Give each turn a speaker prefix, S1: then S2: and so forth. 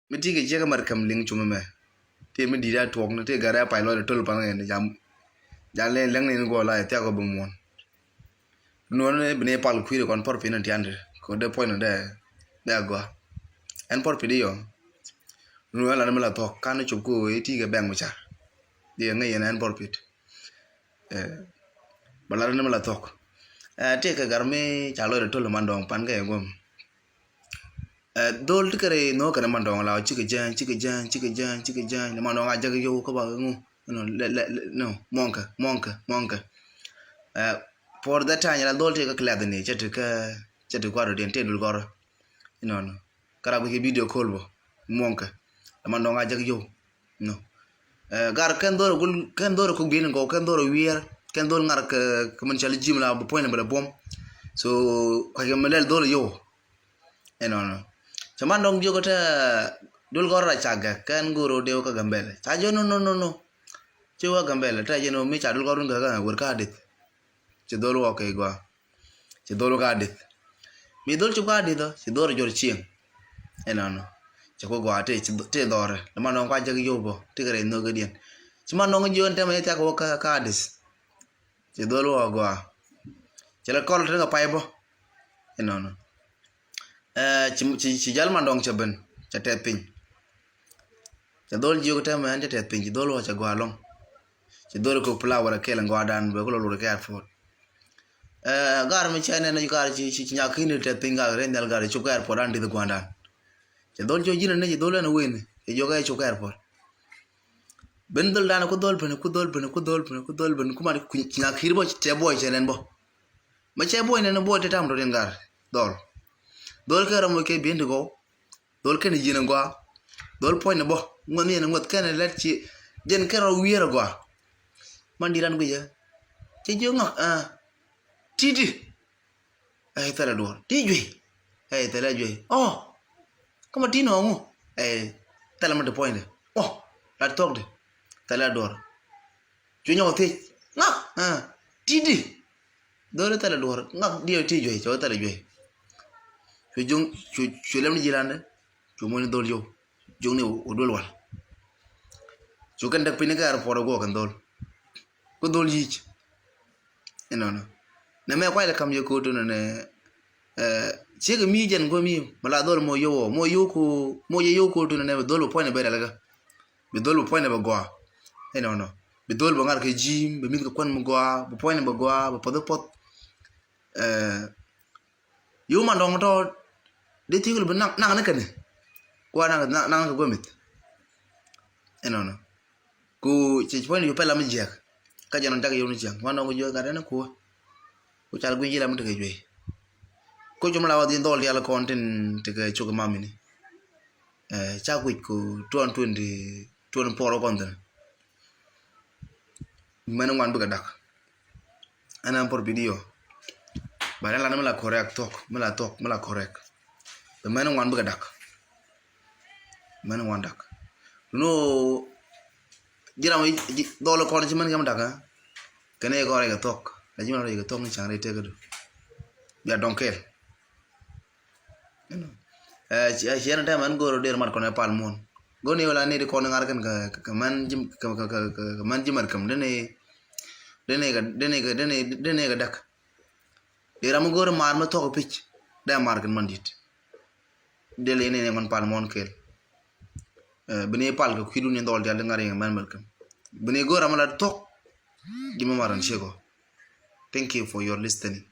S1: miti ke cheka mar kam ling chume me te mi dira tuok na te gara pa lo tol pa ngene jam le leng ne go la te ko bumon no ne bne pal kwire kon por pina tiande ko de point de go en por pidi yo no la na la thok kan chup ko e ti ke bang mucha de ngai en por pit balar na la thok te ke garme chalo tol mandong pan ke ngom dol tikare no kana mandong la chike jan le mandong aja yo ko ba ngu no monka for that time la dol tika klad ni chetu kwaro den te dul goro no kara bi video call bo monka le mandong aja yo no gar kan dor ko bin ko kan dor wier kan dor ngar ka man chali jim la bo point ba bom so ko ke melel dol yo no Chamandong jogo ta dul gora chaga kan guru deu ka gambele chajo no chewa gambele ta jeno mi cha dul gorun ga wor ka dit che dol wo ke gwa che dol ka dit mi dol chu ka dit che dol jor chien no che ko gwa te dore le mandong ka jag yo bo te gare no ga dien chamandong jon te me ta ko ka dis che dol wo gwa che la kol te ga pai bo no ci jal mandong chaben cha tet pin cha dol jigo ta man cha tet pin ci dol wa cha gwa long ci dol ko flower ke la ngwa dan be ko lo ke fort gar mi chane na gar ci nya kin tet pin ga ren dal gar ci ko airport andi de gwandan cha dol jo jina ne ci dol na wen e jo ga ci ko airport ben dol dan ko dol ben kuma nya kir bo te boy chenen bo ma che boy ne no bo te tam do den gar dol ke ramo ke bin go dol ke ni jina gwa dol point bo ngoni na ngot ke na let ci den ke ro wiera gwa mandiran guya ci jonga tidi ay tala do tijwe ay tala jwe oh kama tino ngo tala mo de point oh la tok de tala dor ju nyaw te nga tidi dol tala dor nga dio tijwe ci tala jwe chu lem ni jirande chu mo ni dol yo jong ne o dol wal chu kan dak pini gar poro go kan dol ko dol yich no na me kwa kam yo ko to ne che ga mi jen go mi mala dol mo yo ko to ne dol po ne be daga be dol po ne be go no be dol bo ngar ke jim be mi ko kon mo go bo po ne be go bo podo pot yo mandong to de tigul bu nang na kane kwa nang ko mit no ku ci point yu pela mi jek ka janon tag yo ni jang wano ko jo ga na ko ku chal gu jila mutake jwe ko jumla wadi ndol yalla konten te ga chuga mamini cha ku ko 2020 poro konten men wan bu ga dak ana por video bare la na mala correct tok mala correct the man wan bu ga dak man wan dak no jira mo dolo ko ci man gam dak kene ko re ga tok la jima re ga tok ni chang re te ga do ya donkel ci yana ta man goro der mar ko ne pal mon goni wala ne ko ngar kan ka man jim ka man jimar kam dene ga dak dera mo goro mar ma to pitch da mar kan man dit dele ne man pal mon kel bene pal ko kidu ni ndol dal ngari man malkam bene goro amala tok dima maran chego. Thank you for your listening.